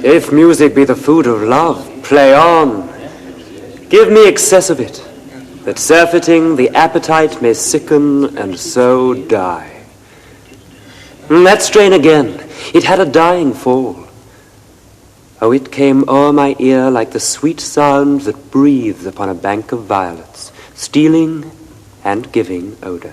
If music be the food of love, play on. Give me excess of it, that surfeiting the appetite may sicken and so die. That strain again, it had a dying fall. Oh, it came o'er my ear like the sweet sound that breathes upon a bank of violets, stealing and giving odor.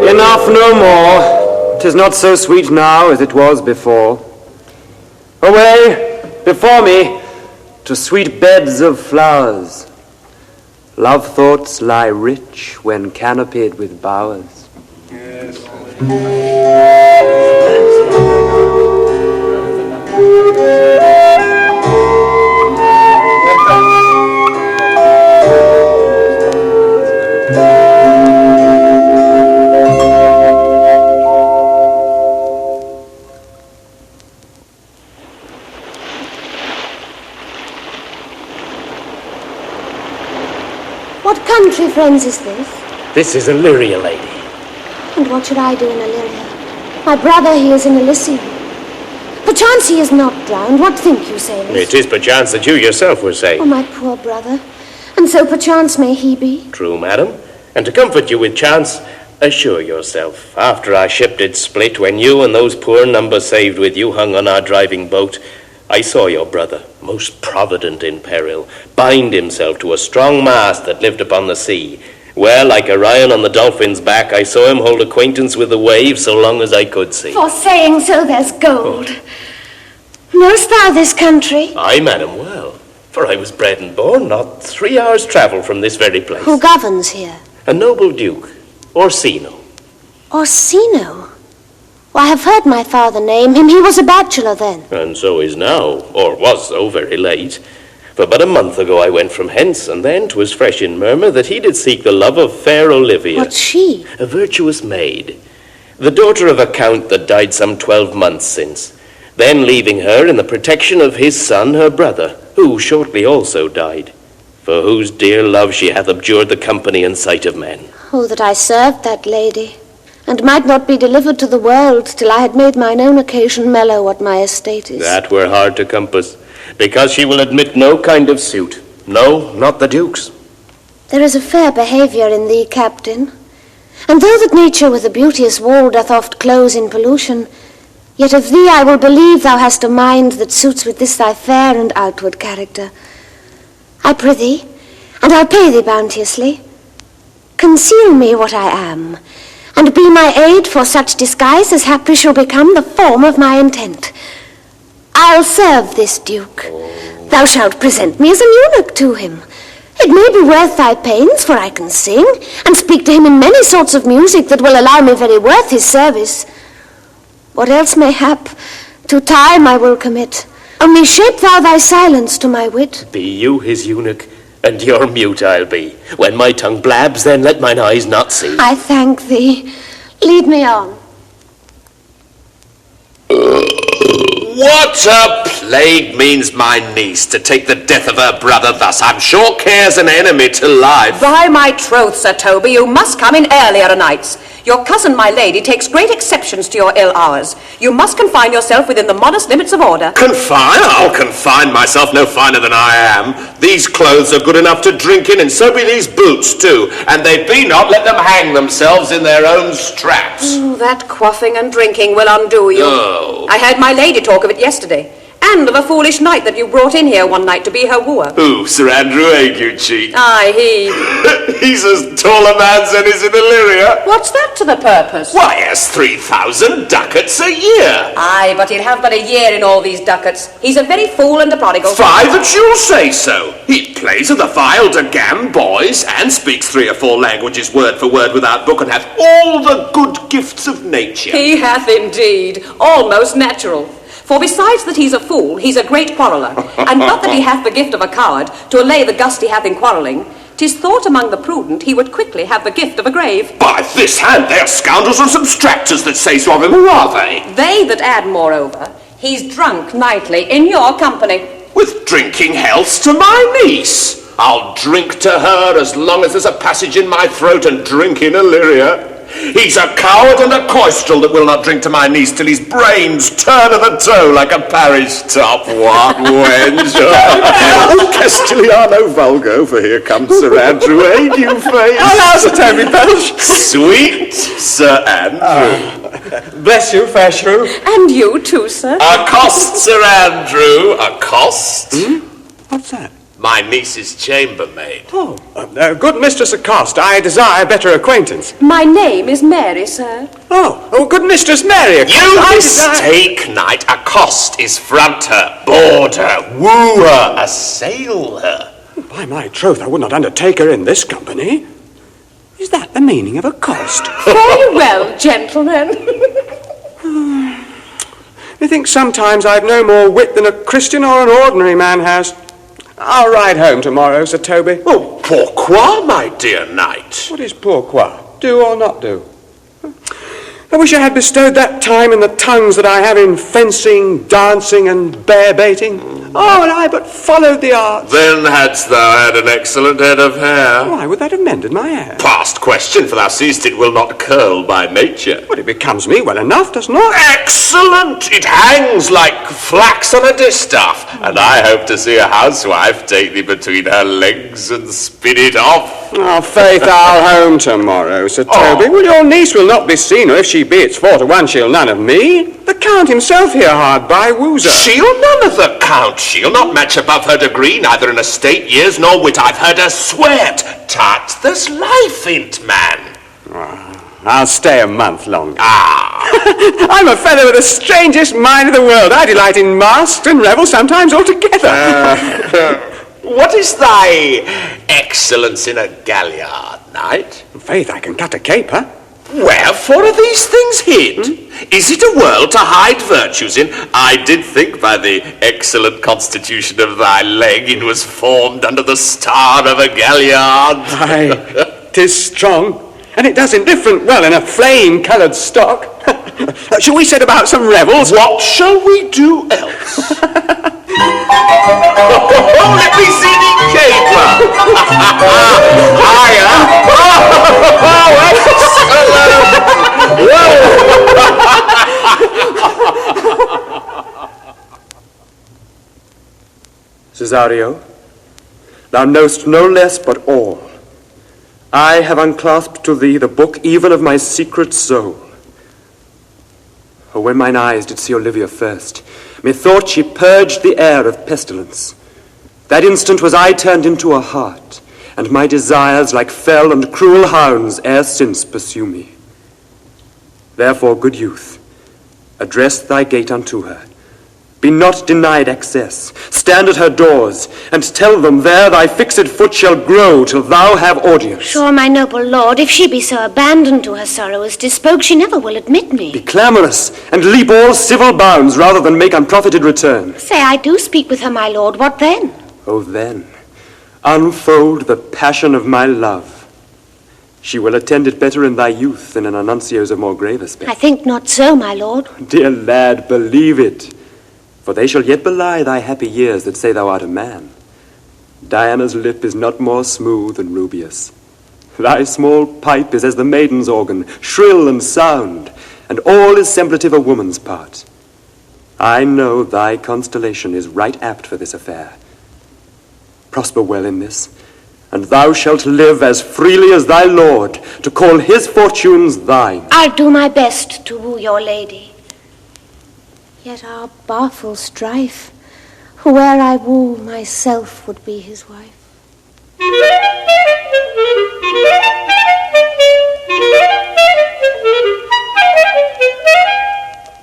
Enough, no more. 'Tis not so sweet now as it was before. Away, before me, to sweet beds of flowers. Love thoughts lie rich when canopied with bowers. Yes. What country, friends, is this? This is Illyria, lady. And what should I do in Illyria? My brother, he is in Elysium. Perchance he is not drowned. What think you, sailors? It is perchance that you yourself were saying. Oh, my poor brother. And so perchance may he be. True, madam. And to comfort you with chance, assure yourself, after our ship did split, when you and those poor number saved with you hung on our driving boat, I saw your brother, most provident in peril, bind himself to a strong mast that lived upon the sea, where, like Orion on the dolphin's back, I saw him hold acquaintance with the waves so long as I could see. For saying so, there's gold. Knowest thou this country? Aye, madam, well, for I was bred and born not 3 hours' travel from this very place. Who governs here? A noble duke, Orsino. Orsino? Well, I have heard my father name him. He was a bachelor then. And so is now, or was so very late. For but a month ago I went from hence, and then 'twas fresh in murmur that he did seek the love of fair Olivia. What's she? A virtuous maid, the daughter of a count that died some 12 months since, then leaving her in the protection of his son, her brother, who shortly also died, for whose dear love she hath abjured the company and sight of men. Oh, that I served that lady, and might not be delivered to the world till I had made mine own occasion mellow what my estate is. That were hard to compass, because she will admit no kind of suit. No, not the Duke's. There is a fair behaviour in thee, Captain, and though that nature with a beauteous wall doth oft close in pollution, yet of thee I will believe thou hast a mind that suits with this thy fair and outward character. I prithee, and I'll pay thee bounteously, conceal me what I am, and be my aid for such disguise as haply shall become the form of my intent. I'll serve this Duke. Thou shalt present me as an eunuch to him. It may be worth thy pains, for I can sing, and speak to him in many sorts of music that will allow me very worth his service. What else may hap, to time I will commit. Only shape thou thy silence to my wit. Be you his eunuch, and your mute I'll be. When my tongue blabs, then let mine eyes not see. I thank thee. Lead me on. What a plague means my niece to take the death of her brother thus? I'm sure care's an enemy to life. By my troth, Sir Toby, you must come in earlier nights. Your cousin, my lady, takes great exceptions to your ill hours. You must confine yourself within the modest limits of order. Confine? I'll confine myself no finer than I am. These clothes are good enough to drink in, and so be these boots too. And they be not, let them hang themselves in their own straps. Oh, that quaffing and drinking will undo you. Oh. I heard my lady talk of it yesterday. And of a foolish knight that you brought in here one night to be her wooer. Who, Sir Andrew Aguecheek? Aye, he. He's as tall a man as is in Illyria. What's that to the purpose? Why, he has 3,000 ducats a year. Aye, but he'll have but a year in all these ducats. He's a very fool and a prodigal. 5 that you'll say so. He plays at the viol de gamme, boys, and speaks 3 or 4 languages word for word without book, and hath all the good gifts of nature. He hath indeed, almost natural. For besides that he's a fool, he's a great quarreller, and not that he hath the gift of a coward, to allay the gust he hath in quarrelling, 'Tis thought among the prudent he would quickly have the gift of a grave. By this hand, they are scoundrels and subtractors that say so of him, who are they? They that add, moreover, he's drunk nightly in your company. With drinking healths to my niece. I'll drink to her as long as there's a passage in my throat and drink in Illyria. He's a coward and a coistrel that will not drink to my niece till his brains turn of a toe like a parish top. What wench? Oh, Castigliano Vulgo, for here comes Sir Andrew, new face. Hello, Sir Toby Belch. Sweet Sir Andrew. Bless you, fair shrew. And you too, sir. Accost, Sir Andrew, accost. What's that? My niece's chambermaid. Oh, good Mistress Accost, I desire better acquaintance. My name is Mary, sir. Oh, good Mistress Mary Accost. You mistake, knight. Accost is front her, board her, woo her, assail her. By my troth, I would not undertake her in this company. Is that the meaning of accost? Very well, gentlemen. Methinks sometimes I've no more wit than a Christian or an ordinary man has. I'll ride home tomorrow, Sir Toby. Oh, pourquoi, my dear knight? What is pourquoi? Do or not do? I wish I had bestowed that time in the tongues that I have in fencing, dancing, and bear-baiting. Oh, and I but followed the arts. Then hadst thou had an excellent head of hair. Why would that have mended my hair? Past question, for thou seest it will not curl by nature. But it becomes me well enough, does not? Excellent! It hangs like flax on a distaff, and I hope to see a housewife take thee between her legs and spin it off. Oh, faith, I'll home tomorrow, Sir Toby. Well, your niece will not be seen, or if she be, it's 4-1 she'll none of me. The Count himself here hard by woos her. She'll none of the Count. She'll not match above her degree, neither in estate, years, nor wit. I've heard her swear't. Tut, there's life in't, man. I'll stay a month longer. Ah. I'm a fellow with the strangest mind of the world. I delight in masks and revels, sometimes altogether. What is thy excellence in a galliard, knight? Faith, I can cut a caper. Wherefore are these things hid? Is it a world to hide virtues in? I did think by the excellent constitution of thy leg it was formed under the star of a galliard. Aye, 'tis strong, and it does indifferent well in a flame-coloured stock. Shall we set about some revels? What shall we do else? Oh, let me see thee caper! Higher! Oh, excellent! Cesario, thou know'st no less but all. I have unclasped to thee the book even of my secret soul. For when mine eyes did see Olivia first, methought she purged the air of pestilence. That instant was I turned into a heart, and my desires like fell and cruel hounds ere since pursue me. Therefore, good youth, address thy gate unto her. Be not denied access. Stand at her doors, and tell them there thy fixed foot shall grow till thou have audience. Sure, my noble lord, if she be so abandoned to her sorrow as dispoke, she never will admit me. Be clamorous, and leap all civil bounds rather than make unprofited return. Say I do speak with her, my lord, what then? Oh, then, unfold the passion of my love. She will attend it better in thy youth than in annuncios of more grave aspect. I think not so, my lord. Dear lad, believe it. For they shall yet belie thy happy years that say thou art a man. Diana's lip is not more smooth than Rubius. Thy small pipe is as the maiden's organ, shrill and sound, and all is semblative a woman's part. I know thy constellation is right apt for this affair. Prosper well in this, and thou shalt live as freely as thy lord, to call his fortunes thine. I'll do my best to woo your lady. Yet our barful strife, whoe'er I woo, myself would be his wife.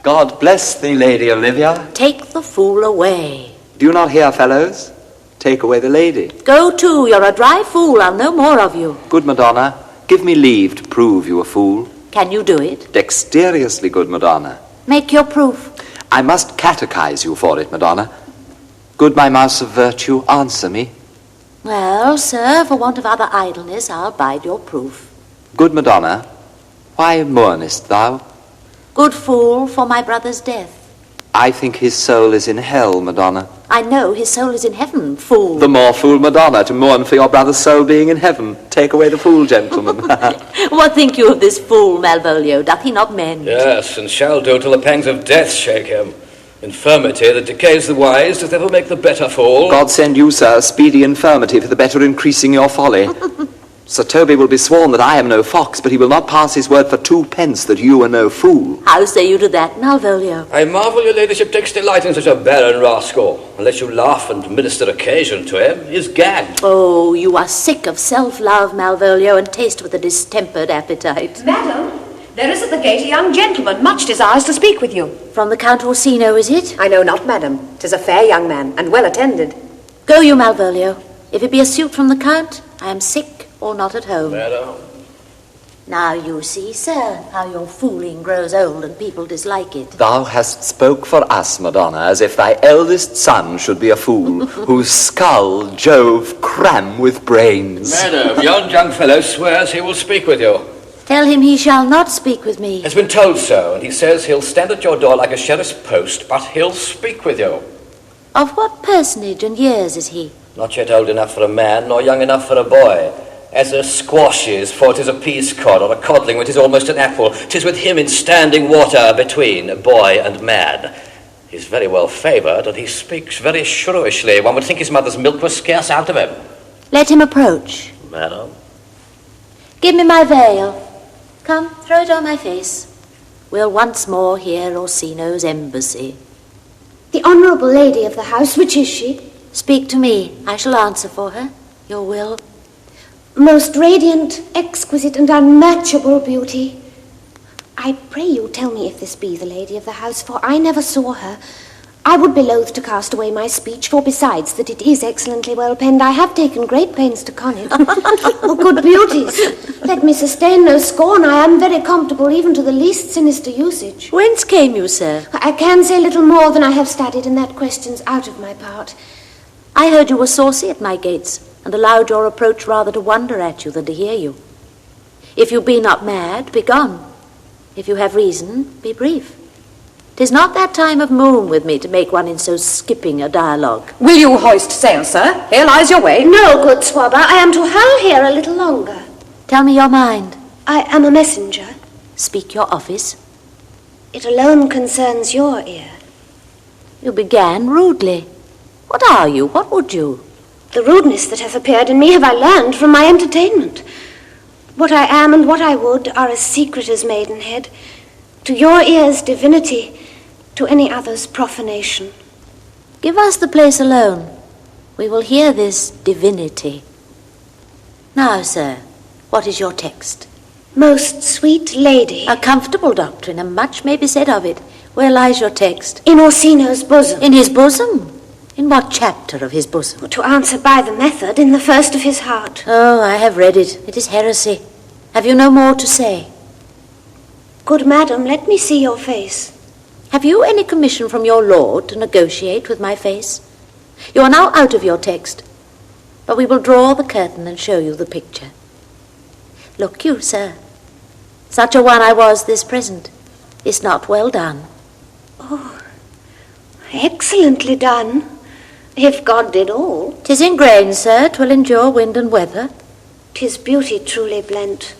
God bless thee, Lady Olivia. Take the fool away. Do you not hear, fellows? Take away the lady. Go to, you're a dry fool, I'll no more of you. Good Madonna, give me leave to prove you a fool. Can you do it? Dexterously, good Madonna. Make your proof. I must catechize you for it, Madonna. Good my mouse of virtue, answer me. Well, sir, for want of other idleness, I'll bide your proof. Good Madonna, why mournest thou? Good fool, for my brother's death. I think his soul is in hell, Madonna. I know his soul is in heaven, fool. The more fool, Madonna, to mourn for your brother's soul being in heaven. Take away the fool, gentlemen. What think you of this fool, Malvolio? Doth he not mend? Yes, and shall do till the pangs of death shake him. Infirmity that decays the wise doth ever make the better fall. God send you, sir, speedy infirmity for the better increasing your folly. Sir Toby will be sworn that I am no fox, but he will not pass his word for 2 pence that you are no fool. How say you to that, Malvolio? I marvel your ladyship takes delight in such a barren rascal. Unless you laugh and minister occasion to him, he is gagged. Oh, you are sick of self-love, Malvolio, and taste with a distempered appetite. Madam, there is at the gate a young gentleman, much desires to speak with you. From the Count Orsino, is it? I know not, madam. 'Tis a fair young man, and well attended. Go you, Malvolio. If it be a suit from the Count, I am sick or not at home. Madam. Now you see, sir, how your fooling grows old and people dislike it. Thou hast spoke for us, Madonna, as if thy eldest son should be a fool, whose skull Jove cram with brains. Madam, yon young fellow swears he will speak with you. Tell him he shall not speak with me. Has been told so, and he says he'll stand at your door like a sheriff's post, but he'll speak with you. Of what personage and years is he? Not yet old enough for a man, nor young enough for a boy. As a squash is, for 'tis a pease cod, or a codling which is almost an apple, 'tis with him in standing water between boy and man. He's very well favoured, and he speaks very shrewishly. One would think his mother's milk was scarce out of him. Let him approach. Madam? Give me my veil. Come, throw it on my face. We'll once more hear Orsino's embassy. The honourable lady of the house, which is she? Speak to me. I shall answer for her. Your will. Most radiant, exquisite, and unmatchable beauty. I pray you tell me if this be the lady of the house, for I never saw her. I would be loath to cast away my speech, for besides that it is excellently well penned, I have taken great pains to con it. Oh, good beauties, let me sustain no scorn. I am very comfortable even to the least sinister usage. Whence came you, sir? I can say little more than I have studied, and that question's out of my part. I heard you were saucy at my gates, and allowed your approach rather to wonder at you than to hear you. If you be not mad, be gone. If you have reason, be brief. 'Tis not that time of moon with me to make one in so skipping a dialogue. Will you hoist sail, sir? Here lies your way. No, good swabber, I am to hull here a little longer. Tell me your mind. I am a messenger. Speak your office. It alone concerns your ear. You began rudely. What are you? What would you? The rudeness that hath appeared in me have I learned from my entertainment. What I am and what I would are as secret as maidenhead. To your ears, divinity, to any other's profanation. Give us the place alone. We will hear this divinity. Now, sir, what is your text? Most sweet lady. A comfortable doctrine, and much may be said of it. Where lies your text? In Orsino's bosom. In his bosom? In what chapter of his bosom? To answer by the method, in the first of his heart. Oh, I have read it. It is heresy. Have you no more to say? Good madam, let me see your face. Have you any commission from your lord to negotiate with my face? You are now out of your text, but we will draw the curtain and show you the picture. Look you, sir, such a one I was this present. Is not well done. Oh, excellently done, if God did all. 'Tis in grain, sir, 'twill endure wind and weather. 'Tis beauty truly blent,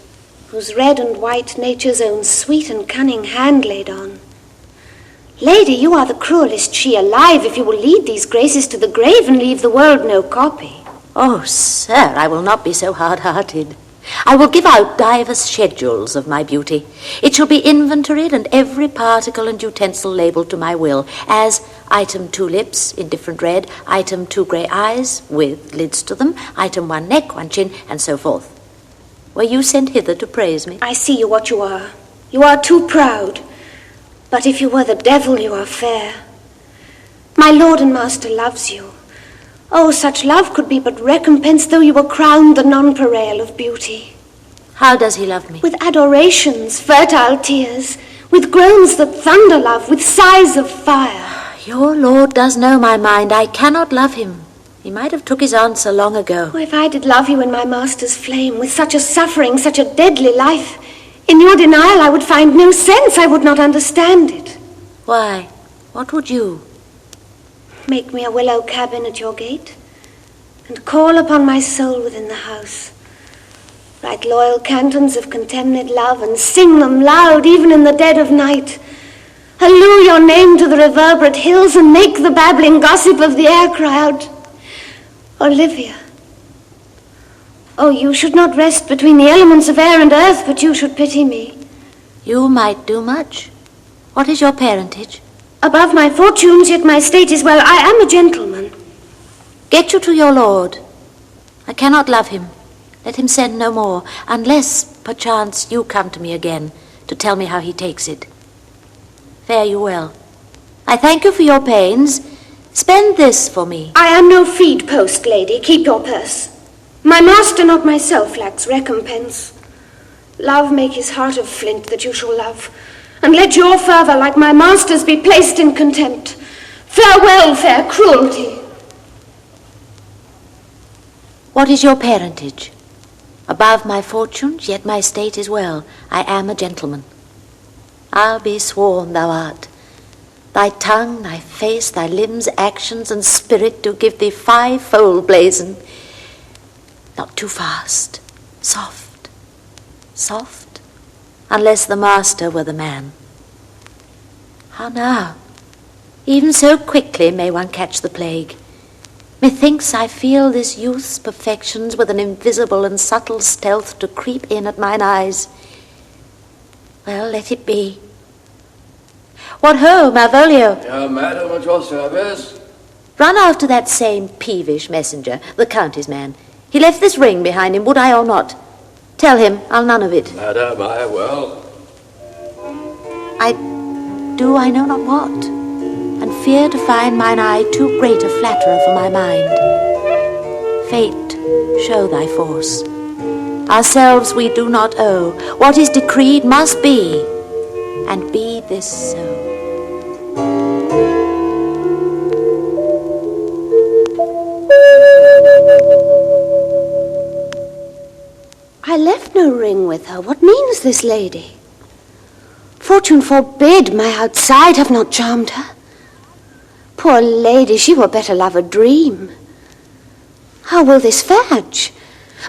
whose red and white nature's own sweet and cunning hand laid on. Lady, you are the cruelest she alive, if you will lead these graces to the grave and leave the world no copy. Oh, sir, I will not be so hard-hearted. I will give out divers schedules of my beauty. It shall be inventoried and every particle and utensil labelled to my will, as item 2 lips, indifferent red, item 2 grey eyes, with lids to them, item 1 neck, 1 chin, and so forth. Were you sent hither to praise me? I see you what you are. You are too proud. But if you were the devil, you are fair. My lord and master loves you. Oh, such love could be but recompense, though you were crowned the nonpareil of beauty. How does he love me? With adorations, fertile tears, with groans that thunder love, with sighs of fire. Your lord does know my mind. I cannot love him. He might have took his answer long ago. Oh, if I did love you in my master's flame, with such a suffering, such a deadly life, in your denial I would find no sense, I would not understand it. Why? What would you? Make me a willow cabin at your gate, and call upon my soul within the house. Write loyal cantons of contemned love, and sing them loud even in the dead of night. Halloo your name to the reverberate hills, and make the babbling gossip of the air cry out, Olivia. Oh, you should not rest between the elements of air and earth, but you should pity me. You might do much. What is your parentage? Above my fortunes, yet my state is well. I am a gentleman. Get you to your lord. I cannot love him. Let him send no more, unless, perchance, you come to me again to tell me how he takes it. Fare you well. I thank you for your pains. Spend this for me. I am no feed post, lady. Keep your purse. My master, not myself, lacks recompense. Love make his heart of flint that you shall love, and let your fervour, like my master's, be placed in contempt. Farewell, fair cruelty. What is your parentage? Above my fortunes, yet my state is well. I am a gentleman. I'll be sworn thou art. Thy tongue, thy face, thy limbs, actions, and spirit do give thee fivefold blazon. Not too fast. Soft, soft, unless the master were the man. How now? Even so quickly may one catch the plague. Methinks I feel this youth's perfections with an invisible and subtle stealth to creep in at mine eyes. Well, let it be. What ho, Malvolio? Yeah, madam, at your service. Run after that same peevish messenger, the county's man. He left this ring behind him, would I or not? Tell him I'll none of it. Madam, I will. I know not what, and fear to find mine eye too great a flatterer for my mind. Fate, show thy force. Ourselves we do not owe. What is decreed must be, and be this so. I left no ring with her. What means this lady? Fortune forbid my outside have not charmed her. Poor lady, she were better love a dream. How will this fetch?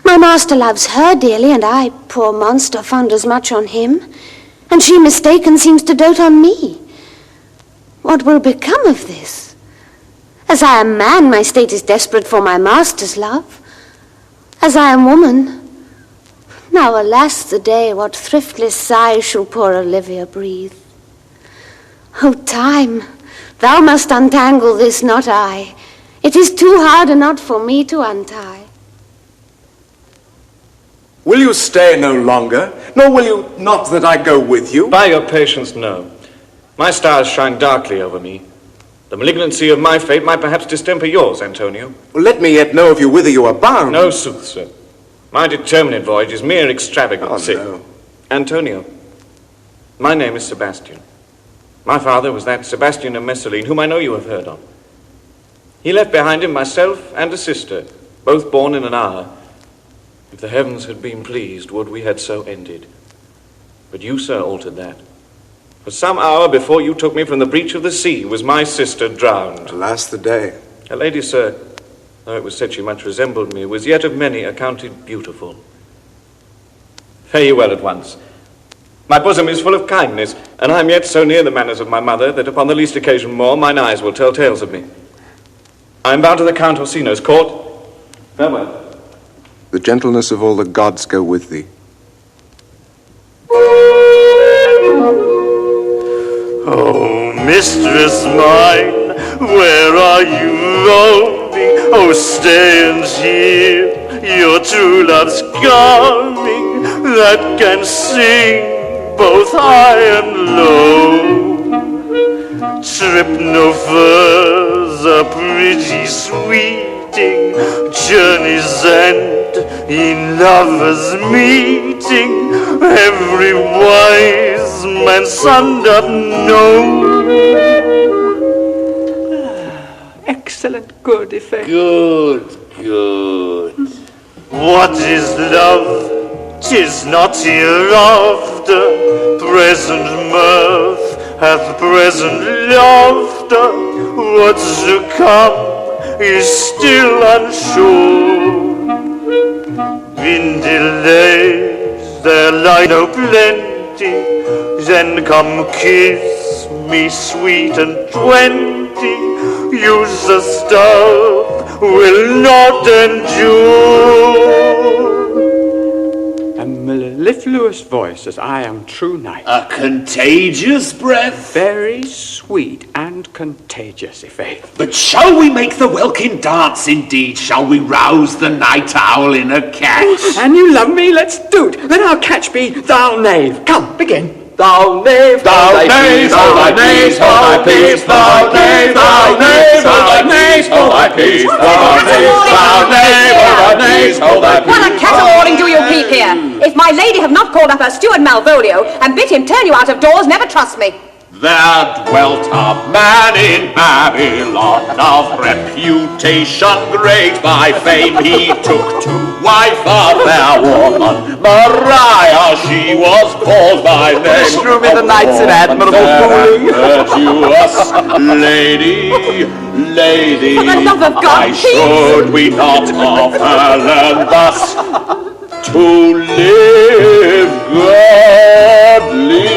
My master loves her dearly, and I, poor monster, fond as much on him, and she mistaken seems to dote on me. What will become of this? As I am man, my state is desperate for my master's love. As I am woman, now alas the day, what thriftless sighs shall poor Olivia breathe. O time, thou must untangle this, not I. It is too hard a knot for me to untie. Will you stay no longer, nor will you not that I go with you? By your patience, no. My stars shine darkly over me. The malignancy of my fate might perhaps distemper yours, Antonio. Well, let me yet know if you whither you are bound. No sooth, sir. My determinate voyage is mere extravagancy. Oh, no. Antonio, my name is Sebastian. My father was that Sebastian of Messalene, whom I know you have heard of. He left behind him myself and a sister, both born in an hour. If the heavens had been pleased, would we had so ended. But you, sir, altered that. For some hour before you took me from the breach of the sea was my sister drowned. Alas the day. A lady, sir, though it was said she much resembled me, was yet of many accounted beautiful. Fare you well at once. My bosom is full of kindness, and I am yet so near the manners of my mother that upon the least occasion more mine eyes will tell tales of me. I am bound to the Count Orsino's court. Farewell. The gentleness of all the gods go with thee. Oh, mistress mine, where are you roaming? Oh, stay and hear your true love's coming, that can sing both high and low. Trip no further, pretty sweeting, journey's end in lovers' meeting, every wise man's son doth know. excellent good effect. Good. What is love? 'Tis not hereafter. Present mirth hath present laughter. What's to come is still unsure. In delays there lie no plenty. Then come kiss me sweet and 20. Use the stuff will not endure. A mellifluous voice as I am true knight. A contagious breath. Very sweet and contagious, i'faith. But shall we make the welkin dance indeed? Shall we rouse the night owl in a catch? And you love me, let's do it. Let our catch be thou knave. Come, begin. Thou knave, Thou knave, hold thy peace, hold thy peace, thou knave, hold thy peace, hold thy peace, thou knave, hold thy peace, hold thy peace. What a caterwauling do you keep here? If my lady have not called up her steward Malvolio and bid him turn you out of doors, never trust me. There dwelt a man in Babylon of reputation great by fame. He took to wife a fair woman, Mariah she was called by name. Strew me the nights in admirable fooling. Virtuous lady, For the love of God, why should we not of her learn thus to live godly?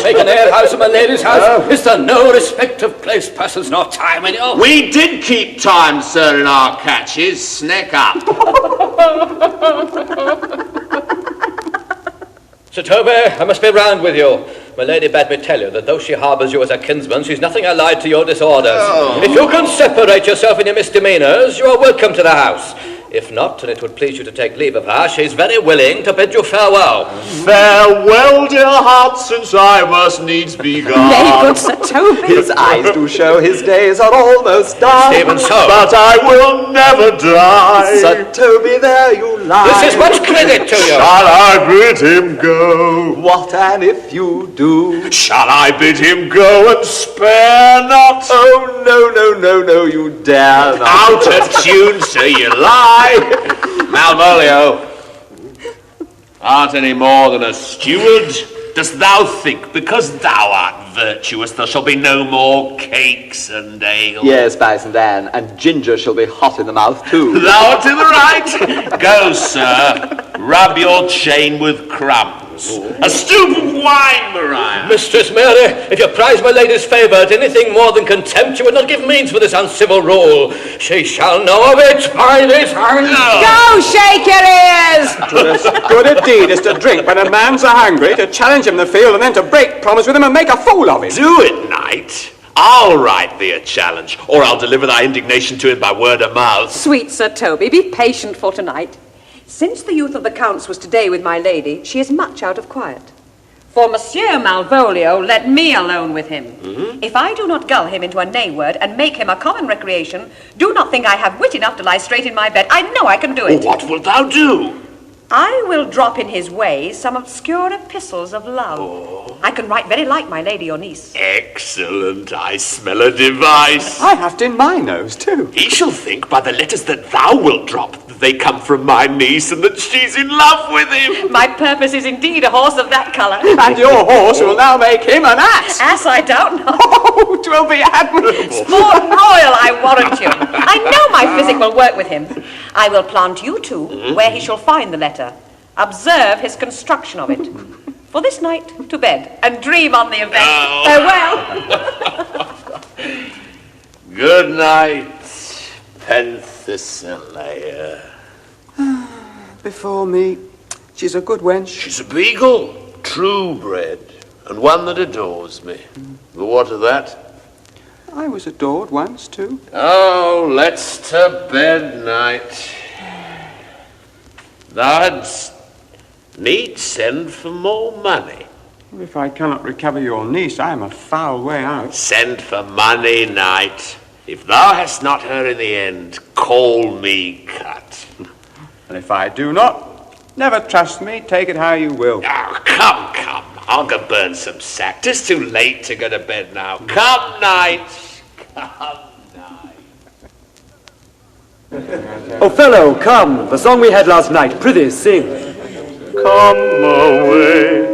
Take an alehouse in my lady's house. Is there no respect of place, persons, nor time in you? We did keep time, sir, in our catches. Snack up. Sir Toby, I must be round with you. My lady bade me tell you that though she harbours you as a kinsman, she's nothing allied to your disorders. Oh. If you can separate yourself in your misdemeanours, you are welcome to the house. If not, and it would please you to take leave of her, she's very willing to bid you farewell. Farewell, dear heart, since I must needs be gone. Nay, good Sir Toby. His eyes do show his days are almost done. Even so. But I will never die. Sir Toby, there you lie. This is much credit to you. Shall I bid him go? What an if you do? Shall I bid him go and spare not? Oh, no, you dare not. Out of tune, sir, you lie. Malvolio, art any more than a steward? Dost thou think, because thou art virtuous, there shall be no more cakes and ale? Yes, Bison Dan, and ginger shall be hot in the mouth too. Thou art in the right. Go, sir, rub your chain with crumbs. A stoup of wine, Mariah. Mistress Mary, if you prize my lady's favour at anything more than contempt, you would not give means for this uncivil rule. She shall know of it by this hand. Go, shake your ears! Good a deed is to drink when a man's a-hungry, to challenge him in the field, and then to break promise with him and make a fool of him. Do it, knight. I'll write thee a challenge, or I'll deliver thy indignation to him by word of mouth. Sweet Sir Toby, be patient for tonight. Since the youth of the Count's was today with my lady, she is much out of quiet. For Monsieur Malvolio, let me alone with him. If I do not gull him into a nay word and make him a common recreation, do not think I have wit enough to lie straight in my bed. I know I can do it. What wilt thou do? I will drop in his way some obscure epistles of love. I can write very like my lady, your niece. Excellent. I smell a device. I have it in my nose too. He shall think by the letters that thou wilt drop that they come from my niece and that she's in love with him. My purpose is indeed a horse of that colour. And your horse will now make him an ass. Ass, I don't know. Oh, 'twill be admirable. Sport royal, I warrant you. I know my physic will work with him. I will plant you two where he shall find the letter. Observe his construction of it. For this night, to bed, and dream on the event. Farewell. Good night, Penthesilea. Before me, she's a good wench. She's a beagle, true bred, and one that adores me. But what of that? I was adored once too. Oh, let's to bed, knight. Thou'dst need send for more money. If I cannot recover your niece, I am a foul way out. Send for money, knight. If thou hast not her in the end, call me cut. And if I do not, never trust me, take it how you will. Oh, come. I'll go burn some sack. 'Tis too late to go to bed now. Come night. Come night. Othello, come, the song we had last night. Prithee, sing. Come away,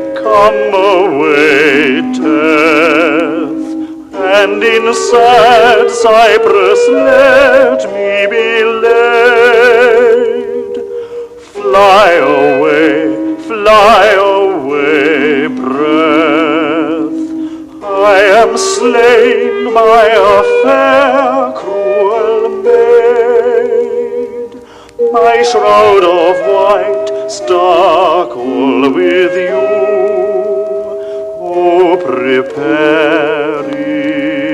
death, and in sad Cyprus let me be laid. Fly away, breath. I am slain by a fair, cruel maid. My shroud of white sparkle with you. Oh, prepare it.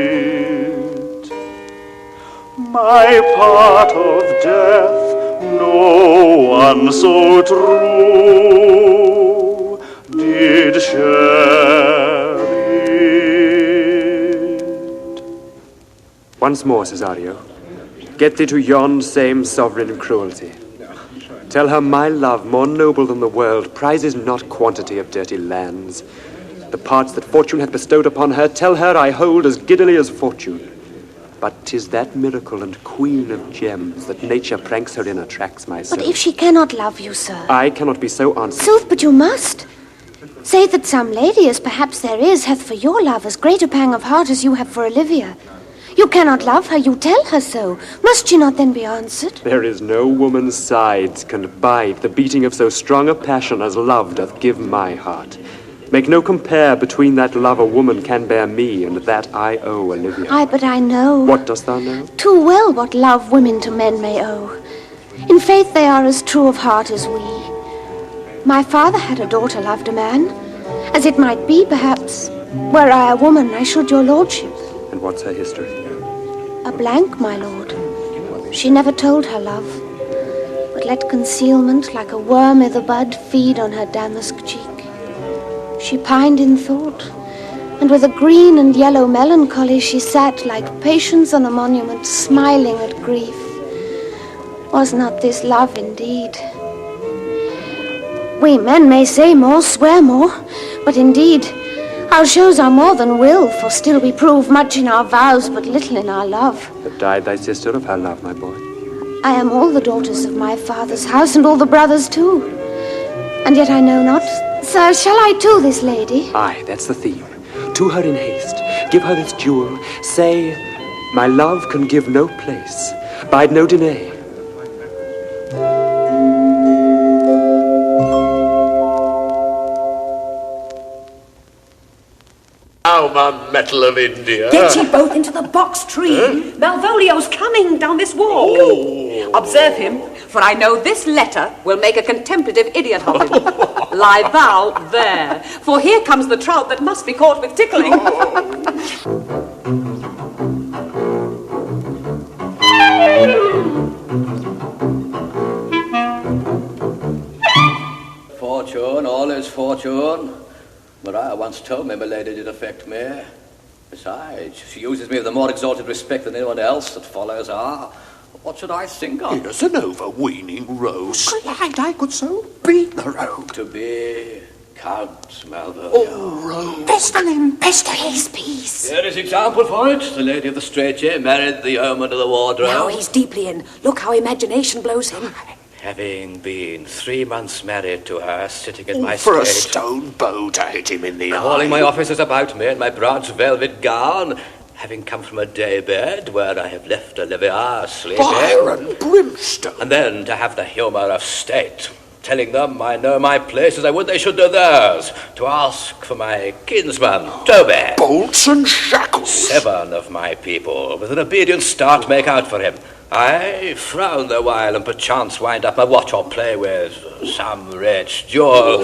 My part of death, no one so true did share it. Once more, Cesario, get thee to yon same sovereign cruelty. Tell her my love, more noble than the world, prizes not quantity of dirty lands. The parts that fortune hath bestowed upon her, tell her I hold as giddily as fortune. But 'tis that miracle and queen of gems that nature pranks her in attracts my soul. But if she cannot love you, sir. I cannot be so answered. Sooth, but you must. Say that some lady, as perhaps there is, hath for your love as great a pang of heart as you have for Olivia. You cannot love her, you tell her so. Must she not then be answered? There is no woman's sides can bide the beating of so strong a passion as love doth give my heart. Make no compare between that love a woman can bear me and that I owe Olivia. Aye, but I know. What dost thou know? Too well what love women to men may owe. In faith they are as true of heart as we. My father had a daughter loved a man, as it might be, perhaps. Were I a woman, I should your lordship. And what's her history? A blank, my lord. She never told her love, but let concealment, like a worm i' the bud, feed on her damask cheek. She pined in thought, and with a green and yellow melancholy she sat like patience on a monument, smiling at grief. Was not this love indeed? We men may say more, swear more, but indeed our shows are more than will, for still we prove much in our vows, but little in our love. But died thy sister of her love, my boy? I am all the daughters of my father's house, and all the brothers too. And yet I know not. Sir, shall I to this lady? Aye, that's the theme. To her in haste. Give her this jewel. Say, my love can give no place. Bide no delay. Oh, my metal of India. Get ye both into the box tree. Malvolio's coming down this walk. Oh. Observe him, for I know this letter will make a contemplative idiot of him. Lie thou there, for here comes the trout that must be caught with tickling. Fortune, all is fortune. Maria once told me my lady did affect me. Besides, she uses me with a more exalted respect than anyone else that follows her. What should I think of? Here's an overweening rogue. Glad I could so beat the rogue. To be Count Malvolio. Oh, rogue. Pest on him, pest on his peace. Here is example for it. The lady of the straitjacket married the yeoman of the wardrobe. Now he's deeply in. Look how imagination blows him. Having been 3 months married to her, sitting at my For a state, stone bow to hit him in the calling eye. my officers about me in my broad velvet gown, having come from a day bed where I have left Olivia sleeping. Fire and brimstone. And then to have the humour of state, telling them I know my place as I would they should do theirs, to ask for my kinsman, Toby. Bolts and shackles. 7 of my people, with an obedient start, make out for him. I frown the while and perchance wind up my watch or play with some rich jewel.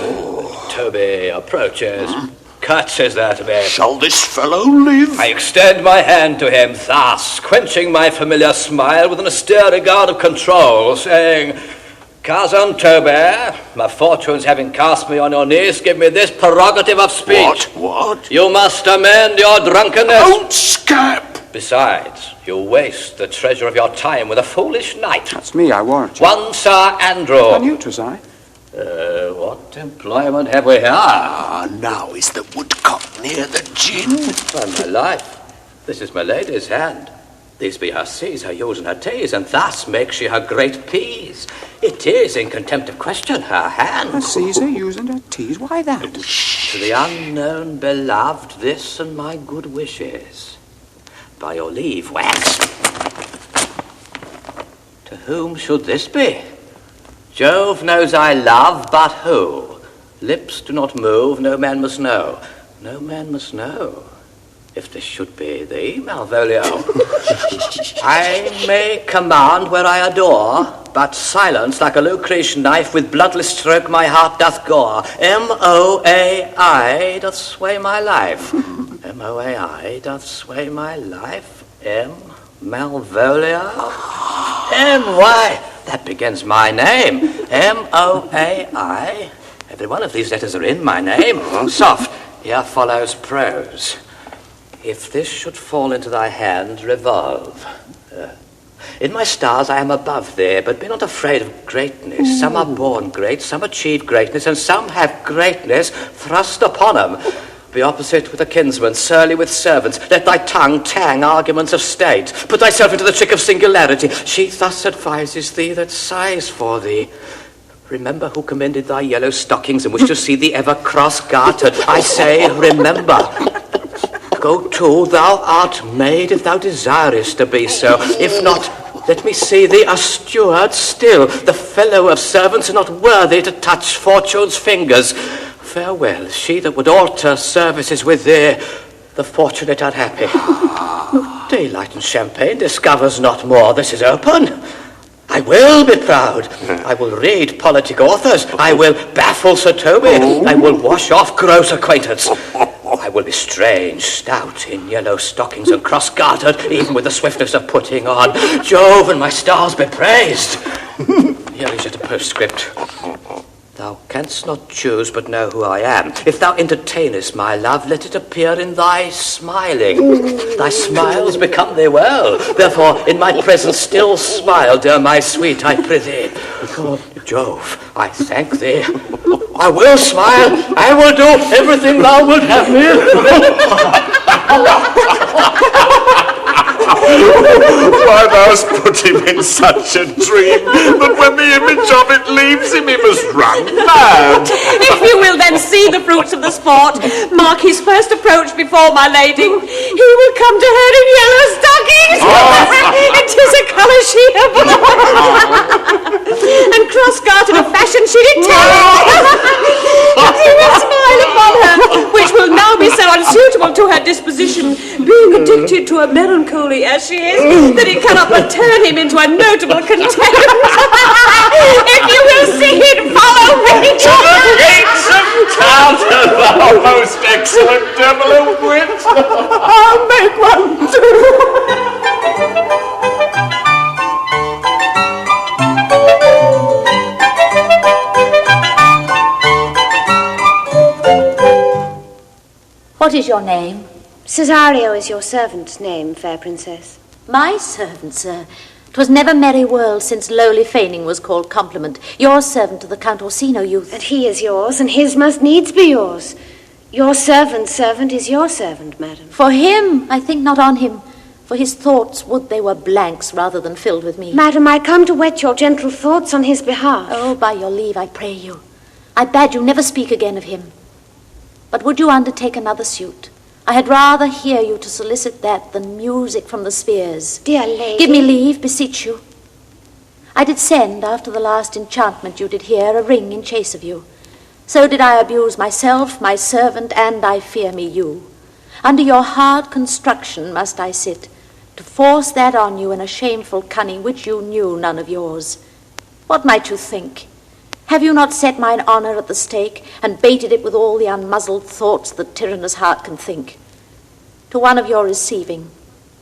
Toby approaches, curtsies there to me. Shall this fellow live? I extend my hand to him, thus quenching my familiar smile with an austere regard of control, saying, Cousin Toby, my fortunes having cast me on your knees, give me this prerogative of speech. What? You must amend your drunkenness. Don't scap! Besides, you waste the treasure of your time with a foolish knight. That's me, I warrant you. One Sir Andrew. I knew 'twas I. What employment have we here? Now is the woodcock near the gin? By my life, this is my lady's hand. These be her C's, her U's, and her T's, and thus makes she her great P's. It is, in contempt of question, her hand. Her C's, her U's, and her T's? Why that? To the unknown beloved, this and my good wishes. By your leave, wax. To whom should this be? Jove knows I love, but who? Lips do not move, no man must know. No man must know. If this should be thee, Malvolio. I may command where I adore, but silence like a Lucretian knife with bloodless stroke my heart doth gore. M-O-A-I doth sway my life. M-O-A-I doth sway my life. M. Malvolio. M-Y. That begins my name. M-O-A-I. Every one of these letters are in my name. Soft. Here follows prose. If this should fall into thy hand, revolve. In my stars I am above thee, but be not afraid of greatness. Some are born great, some achieve greatness, and some have greatness thrust upon them. Be opposite with a kinsman, surly with servants. Let thy tongue tang arguments of state. Put thyself into the trick of singularity. She thus advises thee that sighs for thee. Remember who commended thy yellow stockings and wished to see thee ever cross-gartered. I say, remember. Go to, thou art made if thou desirest to be so. If not, let me see thee a steward still. The fellow of servants are not worthy to touch fortune's fingers. Farewell, she that would alter services with thee, the fortunate unhappy. Daylight and champagne discovers not more. This is open. I will be proud. I will read politic authors. I will baffle Sir Toby. I will wash off gross acquaintance. I will be strange, stout, in yellow stockings and cross-gartered, even with the swiftness of putting on. Jove and my stars be praised. Here is yet a postscript. Thou canst not choose but know who I am. If thou entertainest my love, let it appear in thy smiling. Thy smiles become thee well. Therefore, in my presence still smile, dear my sweet, I prithee. Jove, I thank thee. I will smile. I will do everything thou wilt have me. Why thou'st put him in such a dream that when the image of it leaves him, he must run mad. If you will then see the fruits of the sport, mark his first approach before my lady. He will come to her in yellow stockings. It is a colour she abhors. And cross-gartered of fashion she detests. And he will smile upon her, which will now be so unsuitable to her disposition, being addicted to a melancholy as she is, that it cannot but turn him into a notable contempt. If you will see it, follow me. To the gates of town, thou most excellent devil of wit. I'll make one too. What is your name? Cesario is your servant's name, fair princess. My servant, sir. 'Twas never merry world since lowly feigning was called compliment. Your servant to the Count Orsino youth. And he is yours, and his must needs be yours. Your servant's servant is your servant, madam. For him, I think not on him. For his thoughts would they were blanks rather than filled with me. Madam, I come to wet your gentle thoughts on his behalf. Oh, by your leave, I pray you. I bade you never speak again of him. But would you undertake another suit? I had rather hear you to solicit that than music from the spheres. Dear lady. Give me leave, beseech you. I did send, after the last enchantment you did hear, a ring in chase of you. So did I abuse myself, my servant, and I fear me you. Under your hard construction must I sit, to force that on you in a shameful cunning which you knew none of yours. What might you think? Have you not set mine honour at the stake, and baited it with all the unmuzzled thoughts that tyrannous heart can think? To one of your receiving,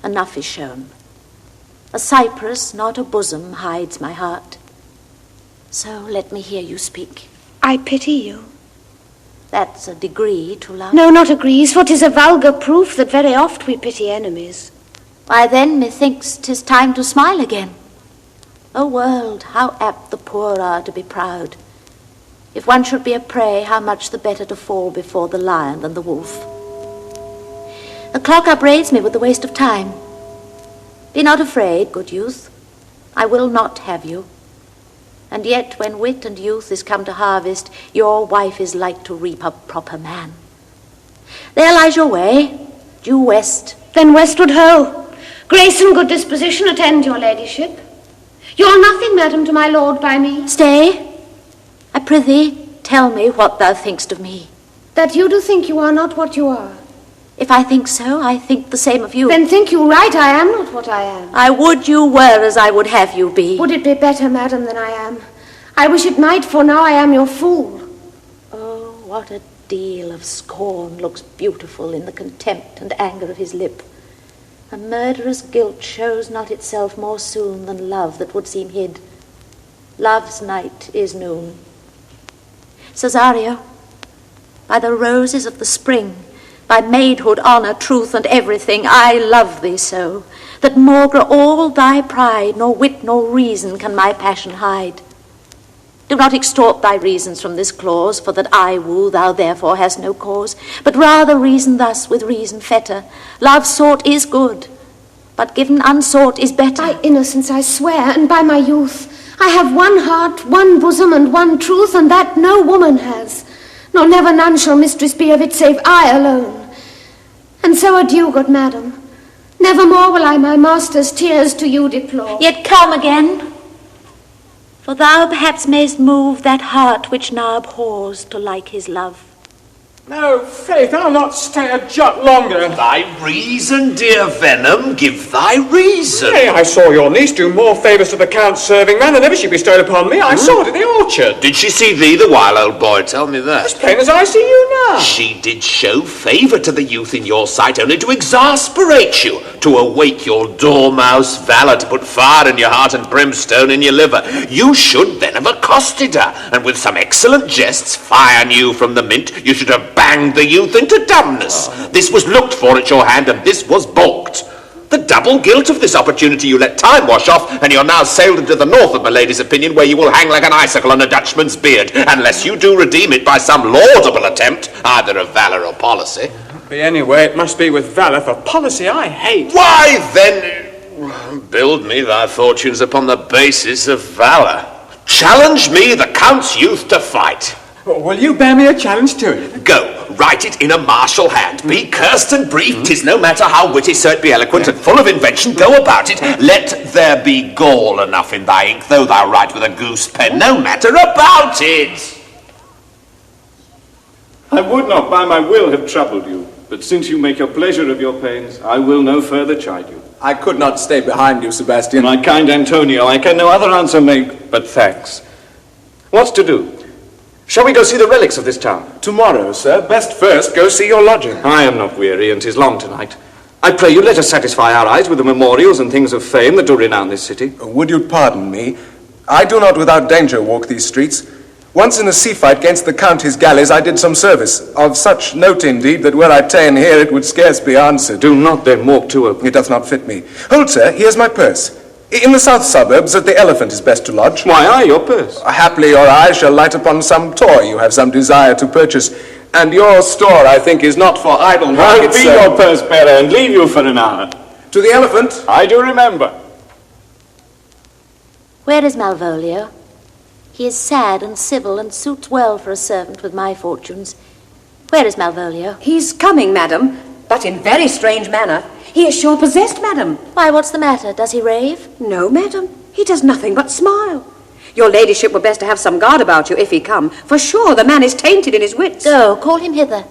enough is shown. A cypress, not a bosom, hides my heart. So let me hear you speak. I pity you. That's a degree to love. No, not agrees, for 'tis a vulgar proof that very oft we pity enemies. Why then, methinks 'tis time to smile again. O world, how apt the poor are to be proud. If one should be a prey, how much the better to fall before the lion than the wolf. The clock upbraids me with the waste of time. Be not afraid, good youth. I will not have you. And yet, when wit and youth is come to harvest, your wife is like to reap a proper man. There lies your way, due west. Then westward ho. Grace and good disposition attend your ladyship. You're nothing, madam, to my lord by me. Stay. I prithee, tell me what thou thinkst of me. That you do think you are not what you are. If I think so, I think the same of you. Then think you right, I am not what I am. I would you were as I would have you be. Would it be better, madam, than I am? I wish it might, for now I am your fool. Oh, what a deal of scorn looks beautiful in the contempt and anger of his lip. A murderous guilt shows not itself more soon than love that would seem hid. Love's night is noon. Cesario, by the roses of the spring, by maidhood, honour, truth, and everything, I love thee so, that maugre all thy pride, nor wit nor reason can my passion hide. Do not extort thy reasons from this clause, for that I woo, thou therefore hast no cause, but rather reason thus, with reason fetter. Love sought is good, but given unsought is better. By innocence I swear, and by my youth, I have one heart, one bosom, and one truth, and that no woman has. Nor never none shall mistress be of it, save I alone. And so adieu, good madam. Nevermore will I my master's tears to you deplore. Yet come again, for thou perhaps mayst move that heart which now abhors to like his love. No, faith, I'll not stay a jot longer. Thy reason, dear Venom, give thy reason. Nay, I saw your niece do more favours to the Count's serving man than ever she bestowed upon me. I saw it in the orchard. Did she see thee the while, old boy? Tell me that. As plain as I see you now. She did show favour to the youth in your sight only to exasperate you, to awake your dormouse valour, to put fire in your heart and brimstone in your liver. You should then have accosted her, and with some excellent jests, fire new from the mint, you should have banged the youth into dumbness. This was looked for at your hand, and this was balked. The double guilt of this opportunity you let time wash off, and you're now sailed into the north of my lady's opinion, where you will hang like an icicle on a Dutchman's beard, unless you do redeem it by some laudable attempt, either of valour or policy. Be anyway, it must be with valour, for policy I hate. Why, then, build me thy fortunes upon the basis of valour. Challenge me, the Count's youth, to fight. Will you bear me a challenge to it? Go, write it in a martial hand. Be cursed and brief, 'tis no matter how witty, so it be eloquent and full of invention. Go about it. Let there be gall enough in thy ink, though thou write with a goose pen. No matter about it. I would not by my will have troubled you, but since you make a pleasure of your pains, I will no further chide you. I could not stay behind you, Sebastian. My kind Antonio, I can no other answer make but thanks. What's to do? Shall we go see the relics of this town? Tomorrow, sir. Best first go see your lodging. I am not weary, and 'tis long tonight. I pray you let us satisfy our eyes with the memorials and things of fame that do renown this city. Would you pardon me? I do not without danger walk these streets. Once in a sea fight gainst the Count his galleys, I did some service, of such note indeed, that were I ta'en here, it would scarce be answered. Do not then walk too open. It doth not fit me. Hold, sir, here's my purse. In the south suburbs, at the Elephant is best to lodge. Why, aye, your purse. Haply your eye shall light upon some toy you have some desire to purchase, and your store, I think, is not for idle I'll markets, be sir. your purse bearer and leave you for an hour. To the Elephant? I do remember. Where is Malvolio? He is sad and civil, and suits well for a servant with my fortunes. Where is Malvolio? He's coming, madam, but in very strange manner. He is sure possessed, madam. Why, what's the matter? Does he rave? No, madam. He does nothing but smile. Your ladyship were best to have some guard about you if he come. For sure, the man is tainted in his wits. Go, call him hither.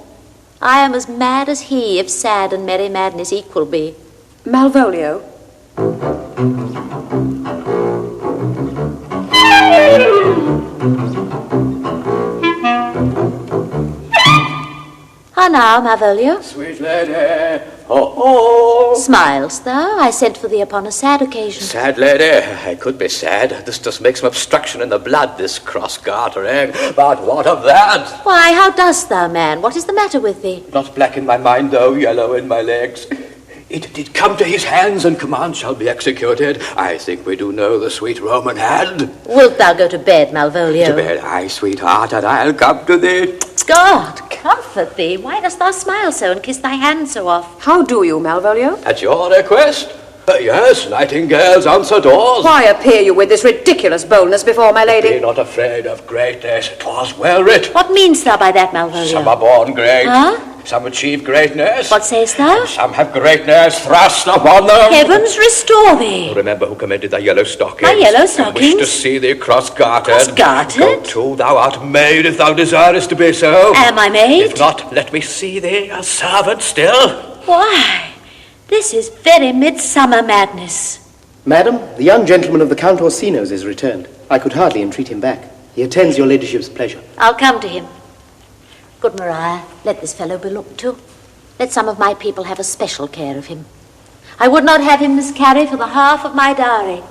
I am as mad as he, if sad and merry madness equal be. Malvolio. How now, Malvolio? Sweet lady, oh. Smilest thou? I sent for thee upon a sad occasion. Sad lady, I could be sad. This just makes some obstruction in the blood, this cross-gartering. But what of that? Why, how dost thou, man? What is the matter with thee? Not black in my mind, though, yellow in my legs. It did come to his hands, and command shall be executed. I think we do know the sweet Roman hand. Wilt thou go to bed, Malvolio? To bed, aye, sweetheart, and I'll come to thee. God, comfort thee. Why dost thou smile so and kiss thy hand so oft? How do you, Malvolio? At your request? Yes, nightingales answer doors. Why appear you with this ridiculous boldness before my lady? Be not afraid of greatness. 'Twas well writ. What meanst thou by that, Malvolio? Some are born great. Huh? Some achieve greatness. What sayest thou? Some have greatness thrust upon them. Heavens restore thee. Remember who commended thy yellow stockings. My yellow And stockings? wish to see thee cross-gartered. Cross-gartered? Go to, thou art maid if thou desirest to be so. Am I maid? If not, let me see thee a servant still. Why, this is very midsummer madness. Madam, the young gentleman of the Count Orsino's is returned. I could hardly entreat him back. He attends your ladyship's pleasure. I'll come to him. Good Maria, let this fellow be looked to. Let some of my people have a special care of him. I would not have him miscarry for the half of my dowry.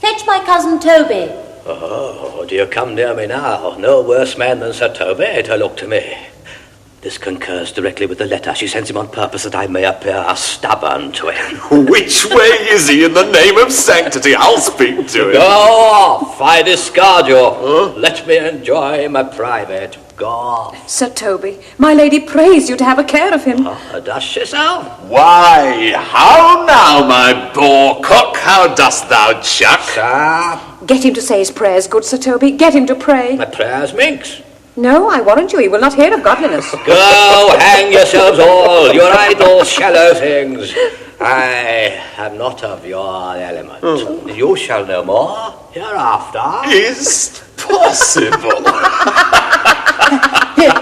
Fetch my cousin Toby. Oh, do you come near me now? No worse man than Sir Toby to look to me. This concurs directly with the letter. She sends him on purpose that I may appear stubborn to him. Which way is he in the name of sanctity? I'll speak to him. Go off, I discard you. Let me enjoy my private. Go off. Sir Toby, my lady prays you to have a care of him. Does she so? Why, how now, my boar cock? How dost thou chuck? Sir? Get him to say his prayers, good Sir Toby. Get him to pray. My prayers, minx. No, I warrant you, he will not hear of godliness. Go, hang yourselves all, your idle shallow things. I am not of your element. You shall know more hereafter. Is possible.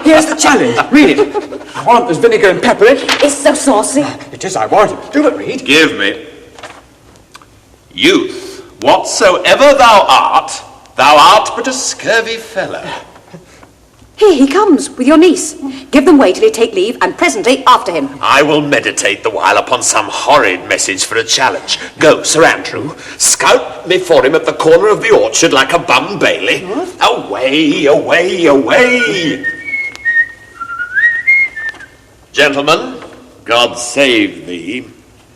Here's the challenge. Read it. I warrant there's vinegar and pepper in it. It's so saucy. It is, I warrant it. Do it, read. Give me. Youth, whatsoever thou art but a scurvy fellow. Here he comes, with your niece. Give them way till he take leave, and presently after him. I will meditate the while upon some horrid message for a challenge. Go, Sir Andrew, scout me for him at the corner of the orchard like a bum bailey. Away, away, away! Gentlemen, God save thee.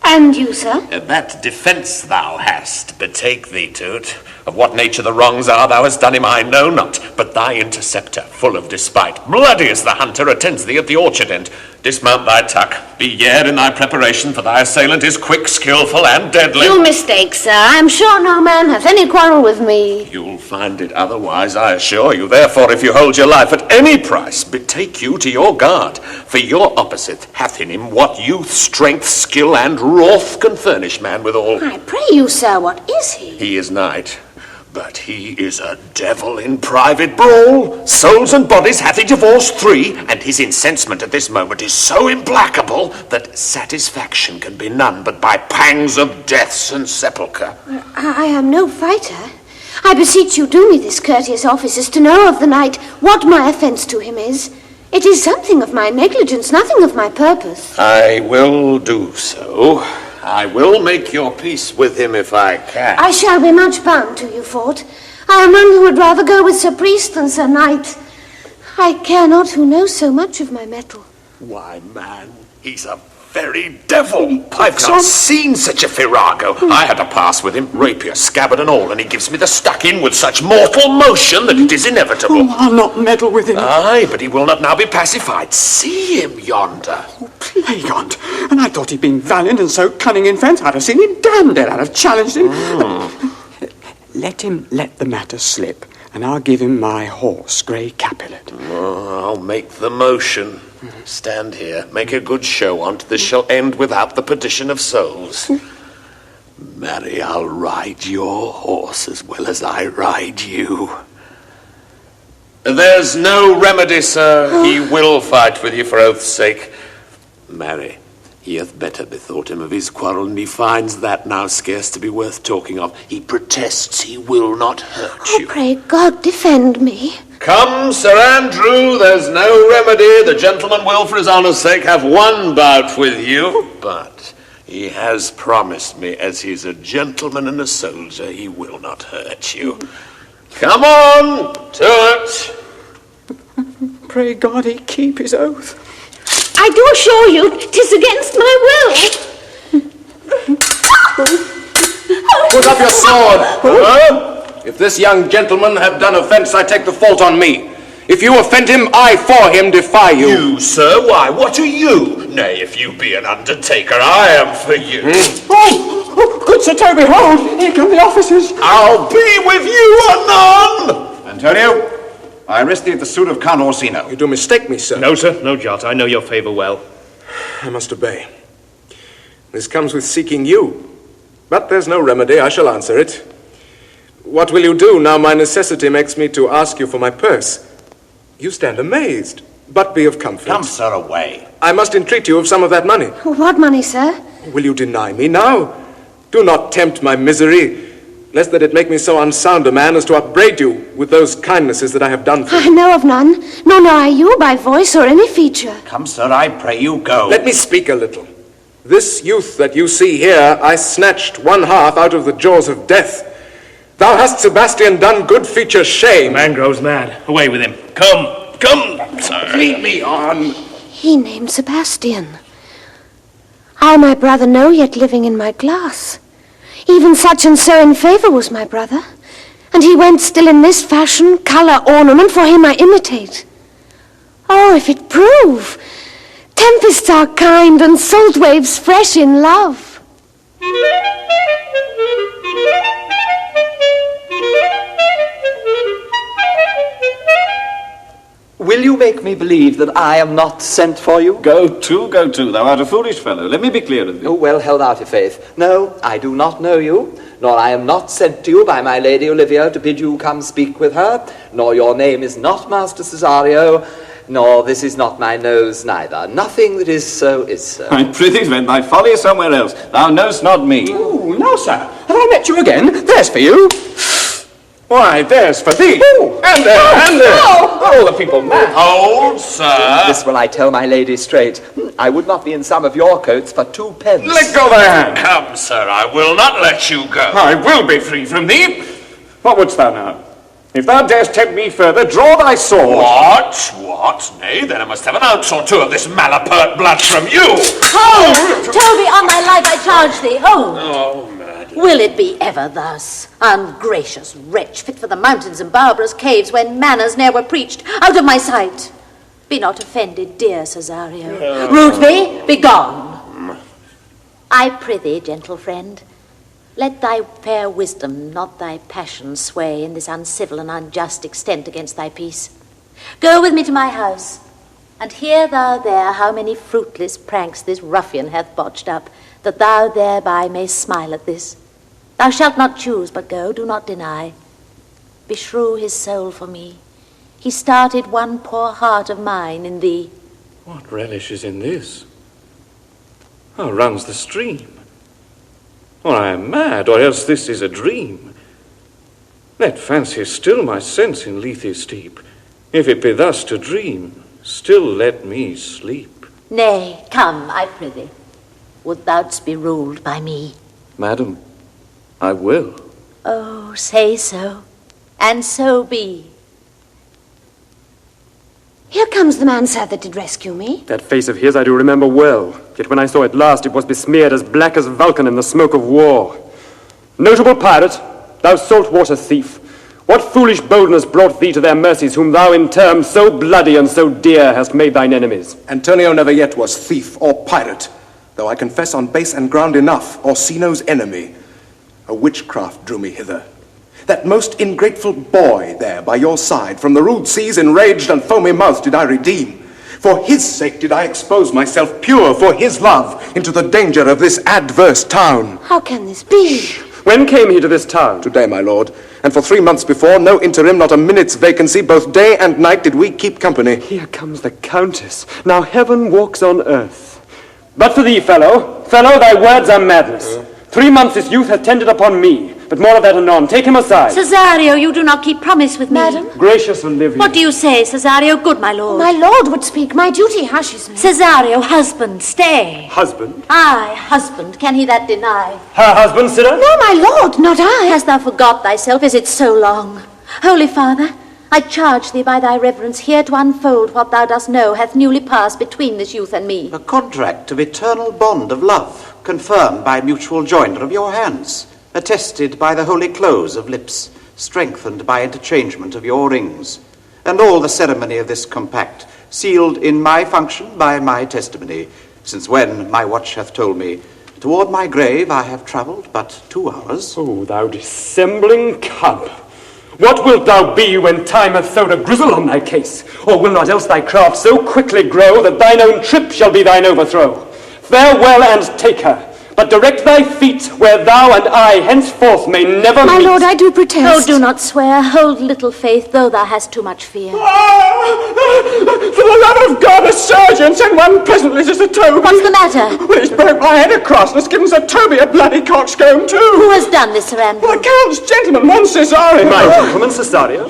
And you, sir? That defence thou hast, betake thee to't. Of what nature the wrongs are thou hast done him, I know not, but thy interceptor, full of despite, bloody as the hunter, attends thee at the orchard end. Dismount thy tuck, be yare in thy preparation, for thy assailant is quick, skilful, and deadly. You mistake, sir. I am sure no man hath any quarrel with me. You'll find it otherwise, I assure you. Therefore, if you hold your life at any price, betake you to your guard, for your opposite hath in him what youth, strength, skill, and wrath can furnish man withal. I pray you, sir, what is he? He is knight, but he is a devil in private brawl. Souls and bodies hath he divorced 3, and his incensement at this moment is so implacable that satisfaction can be none but by pangs of deaths and sepulchre. I am no fighter. I beseech you do me this courteous office as to know of the knight what my offence to him is. It is something of my negligence, nothing of my purpose. I will do so. I will make your peace with him if I can. I shall be much bound to you for't. I am one who would rather go with Sir Priest than Sir Knight. I care not who knows so much of my mettle. Why, man, he's a very devil. I've not seen such a virago. I had a pass with him, rapier, scabbard and all, and he gives me the stuck in with such mortal motion that it is inevitable. Oh, I'll not meddle with him. Aye, but he will not now be pacified. See him yonder. Oh, plague on't. And I thought he'd been valiant and so cunning in fence. I'd have seen him damned dead. I'd have challenged him. Let him let the matter slip, and I'll give him my horse, Grey Capulet. I'll make the motion. Stand here, make a good show on't. This shall end without the perdition of souls. Marry, I'll ride your horse as well as I ride you. There's no remedy, sir. He will fight with you for oath's sake. Marry, he hath better bethought him of his quarrel, and he finds that now scarce to be worth talking of. He protests he will not hurt you. Pray God defend me. Come, Sir Andrew, there's no remedy. The gentleman will, for his honour's sake, have one bout with you. But he has promised me, as he's a gentleman and a soldier, he will not hurt you. Come on, to it. Pray God he keep his oath. I do assure you, 'tis against my will. Put up your sword. If this young gentleman have done offence, I take the fault on me. If you offend him, I for him defy you. You, sir? Why, what are you? Nay, if you be an undertaker, I am for you. Good Sir Toby, hold! Here come the officers. I'll be with you anon! Antonio, I arrest thee at the suit of Count Orsino. You do mistake me, sir. No, sir, no jot. I know your favour well. I must obey. This comes with seeking you. But there's no remedy. I shall answer it. What will you do now my necessity makes me to ask you for my purse? You stand amazed, but be of comfort. Come, sir, away. I must entreat you of some of that money. What money, sir? Will you deny me now? Do not tempt my misery, lest that it make me so unsound a man as to upbraid you with those kindnesses that I have done for you. I know of none, nor know I you by voice or any feature. Come, sir, I pray you, go. Let me speak a little. This youth that you see here, I snatched one half out of the jaws of death. Thou hast, Sebastian, done good feature shame. The man grows mad. Away with him. Come, sir. Lead me on. He named Sebastian. I my brother know, yet living in my glass. Even such and so in favour was my brother. And he went still in this fashion, colour, ornament, for him I imitate. Oh, if it prove, tempests are kind and salt waves fresh in love. Will you make me believe that I am not sent for you? Go to. Thou art a foolish fellow. Let me be clear with thee. Oh, well held out your faith. No, I do not know you, nor I am not sent to you by my lady Olivia to bid you come speak with her, nor your name is not Master Cesario, nor this is not my nose neither. Nothing that is so is so. I prithee vent thy folly somewhere else. Thou knowst not me. Oh, no, sir. Have I met you again? There's for you. Why, there's for thee. And there. All the people mad. Hold, sir. This will I tell my lady straight. I would not be in some of your coats for 2 pence. Let go thy hand. Come, sir, I will not let you go. I will be free from thee. What wouldst thou now? If thou darest tempt me further, draw thy sword. What? Nay, then I must have an ounce or two of this malapert blood from you. Hold! Toby, on thy life I charge thee, hold! Oh, man. Will it be ever thus? Ungracious wretch, fit for the mountains and barbarous caves, when manners ne'er were preached, out of my sight. Be not offended, dear Cesario. Rudeby, be gone. I prithee, gentle friend, let thy fair wisdom, not thy passion, sway in this uncivil and unjust extent against thy peace. Go with me to my house, and hear thou there how many fruitless pranks this ruffian hath botched up, that thou thereby mayst smile at this. Thou shalt not choose, but go, do not deny. Beshrew his soul for me. He started one poor heart of mine in thee. What relish is in this? How runs the stream? Or I am mad, or else this is a dream. Let fancy still my sense in Lethe steep. If it be thus to dream, still let me sleep. Nay, come, I prithee. Would thou'dst be ruled by me? Madam, I will. Oh, say so, and so be. Here comes the man, sir, that did rescue me. That face of his I do remember well, yet when I saw it last, it was besmeared as black as Vulcan in the smoke of war. Notable pirate, thou saltwater thief, what foolish boldness brought thee to their mercies, whom thou in terms so bloody and so dear hast made thine enemies? Antonio never yet was thief or pirate, though I confess on base and ground enough, Orsino's enemy. A witchcraft drew me hither. That most ingrateful boy there by your side, from the rude seas enraged and foamy mouthed did I redeem. For his sake did I expose myself pure for his love into the danger of this adverse town. How can this be? When came he to this town? Today, my lord, and for 3 months before, no interim, not a minute's vacancy, both day and night did we keep company. Here comes the Countess. Now heaven walks on earth. But for thee, fellow, thy words are madness. 3 months this youth hath tended upon me, but more of that anon. Take him aside. Cesario, you do not keep promise with me. Madam? Gracious Olivia. What do you say, Cesario, good my lord? My lord would speak. My duty hushes me. Cesario, husband, stay. Husband? Aye, husband. Can he that deny? Her husband, sirrah? No, my lord, not I. Hast thou forgot thyself? Is it so long? Holy Father, I charge thee by thy reverence here to unfold what thou dost know hath newly passed between this youth and me. A contract of eternal bond of love, confirmed by mutual joinder of your hands, attested by the holy close of lips, strengthened by interchangement of your rings, and all the ceremony of this compact, sealed in my function by my testimony, since when my watch hath told me, toward my grave I have travelled but 2 hours. Oh, thou dissembling cub! What wilt thou be when time hath thrown a grizzle on thy case? Or will not else thy craft so quickly grow that thine own trip shall be thine overthrow? Farewell and take her, but direct thy feet where thou and I henceforth may never My meet. lord, I do protest. Oh, do not swear. Hold little faith, though thou hast too much fear. For the love of God, a surgeon, send one presently to Sir Toby. What's the matter? Well, he's broke my head across and has given Sir Toby a bloody coxcomb too. Who has done this, Sir Andrew? The Count's gentleman, one Cesario. My gentleman, Cesario?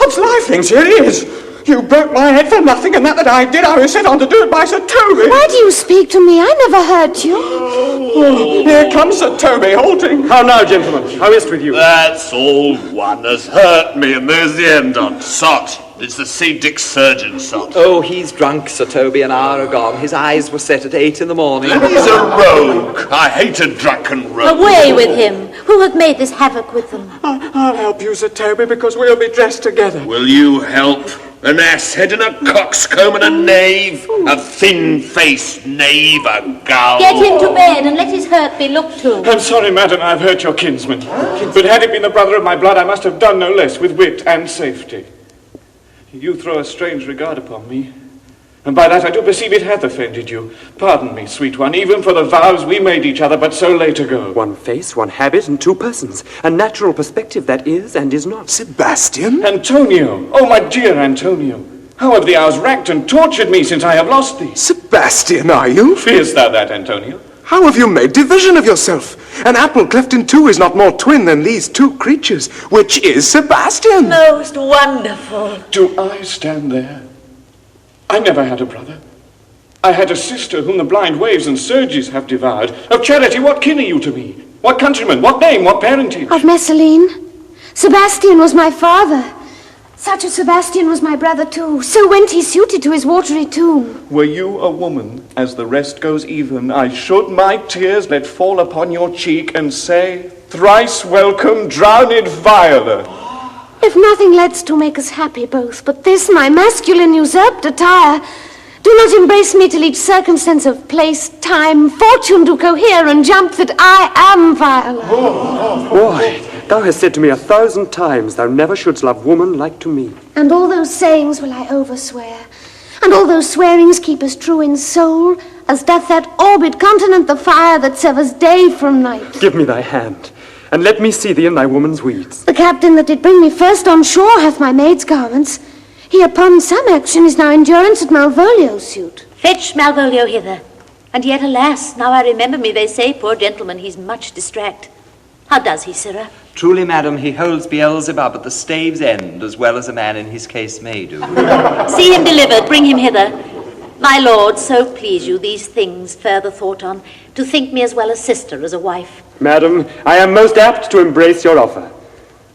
Odds life things, here he is. You broke my head for nothing, and that I did, I was sent on to do it by Sir Toby. Why do you speak to me? I never hurt you. Oh, here comes Sir Toby, halting. How now, gentlemen? How is't with you? That's all one has hurt me, and there's the end on't. Sot. It's the St. Dick surgeon, Sot. Oh, he's drunk, Sir Toby, an hour agone. His eyes were set at 8 in the morning. He's a rogue. I hate a drunken rogue. Away with him. Who hath made this havoc with them? I'll help you, Sir Toby, because we'll be dressed together. Will you help? An asshead and a coxcomb and a knave, a thin-faced knave, a gull. Get him to bed and let his hurt be looked to. I'm sorry, madam, I've hurt your kinsman. But had it been the brother of my blood, I must have done no less with wit and safety. You throw a strange regard upon me, and by that I do perceive it hath offended you. Pardon me, sweet one, even for the vows we made each other but so late ago. One face, one habit, and 2 persons. A natural perspective that is and is not. Sebastian? Antonio! Oh, my dear Antonio! How have the hours racked and tortured me since I have lost thee? Sebastian, are you? Fearest thou that, Antonio? How have you made division of yourself? An apple cleft in 2 is not more twin than these 2 creatures. Which is Sebastian? Most wonderful. Do I stand there? I never had a brother. I had a sister whom the blind waves and surges have devoured. Of charity, what kin are you to me? What countryman? What name? What parentage? Of Messalene. Sebastian was my father. Such a Sebastian was my brother too. So went he suited to his watery tomb. Were you a woman, as the rest goes even, I should my tears let fall upon your cheek and say, thrice welcome, drowned Viola. If nothing lets to make us happy both, but this my masculine usurped attire, do not embrace me till each circumstance of place, time, fortune do cohere and jump that I am Viola. Boy, thou hast said to me 1,000 times thou never shouldst love woman like to me. And all those sayings will I overswear, and all those swearings keep as true in soul as doth that orbed continent the fire that severs day from night. Give me thy hand, and let me see thee in thy woman's weeds. The captain that did bring me first on shore hath my maid's garments. He upon some action is now in durance at Malvolio's suit. Fetch Malvolio hither. And yet, alas, now I remember me, they say, poor gentleman, he's much distract. How does he, sirrah? Truly, madam, he holds Beelzebub at the stave's end, as well as a man in his case may do. See him delivered, bring him hither. My lord, so please you, these things further thought on, to think me as well a sister as a wife. Madam, I am most apt to embrace your offer.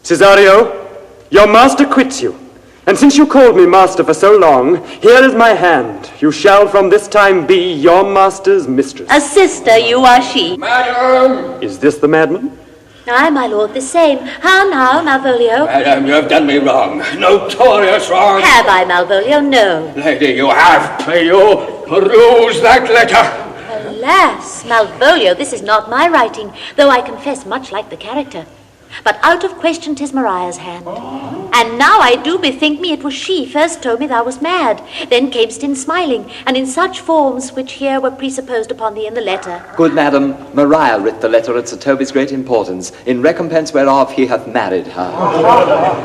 Cesario, your master quits you. And since you called me master for so long, here is my hand. You shall from this time be your master's mistress. A sister you are she. Madam! Is this the madman? Aye, my lord, the same. How now, Malvolio? Madam, you have done me wrong. Notorious wrong. Have I, Malvolio? No. Lady, you have. May you peruse that letter. Alas, Malvolio, this is not my writing, though I confess much like the character. But out of question 'tis Maria's hand. And now I do bethink me it was she first told me thou wast mad, then camest in smiling, and in such forms which here were presupposed upon thee in the letter. Good madam, Maria writ the letter at Sir Toby's great importance, in recompense whereof he hath married her.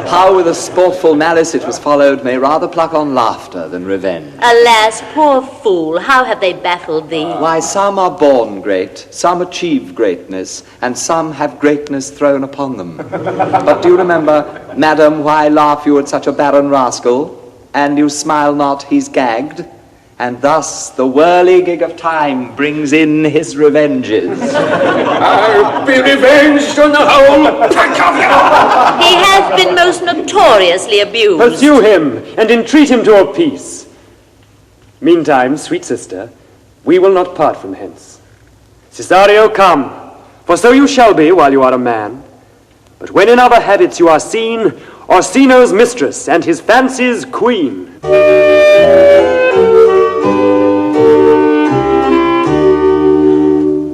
How with a sportful malice it was followed may rather pluck on laughter than revenge. Alas, poor fool, how have they baffled thee? Why, some are born great, some achieve greatness, and some have greatness thrown upon them. But do you remember, madam, why laugh you at such a barren rascal? And you smile not, he's gagged. And thus the whirligig of time brings in his revenges. I'll be revenged on the whole pack of you! He hath been most notoriously abused. Pursue him and entreat him to a peace. Meantime, sweet sister, we will not part from hence. Cesario, come, for so you shall be while you are a man. But when in other habits you are seen, Orsino's mistress and his fancy's queen.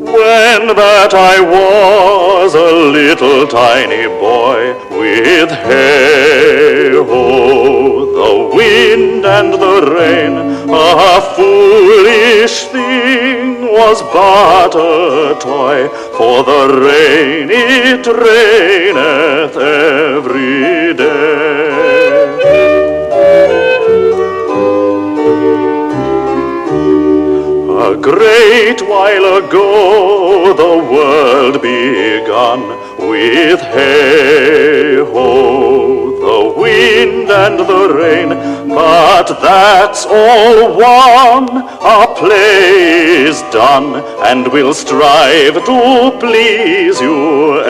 When that I was a little tiny boy, with hey-ho, the wind and the rain, a foolish thing was but a toy, for the rain it raineth every day. A great while ago the world begun, with hey-ho, the wind and the rain, but that's all one, our play is done, and we'll strive to please you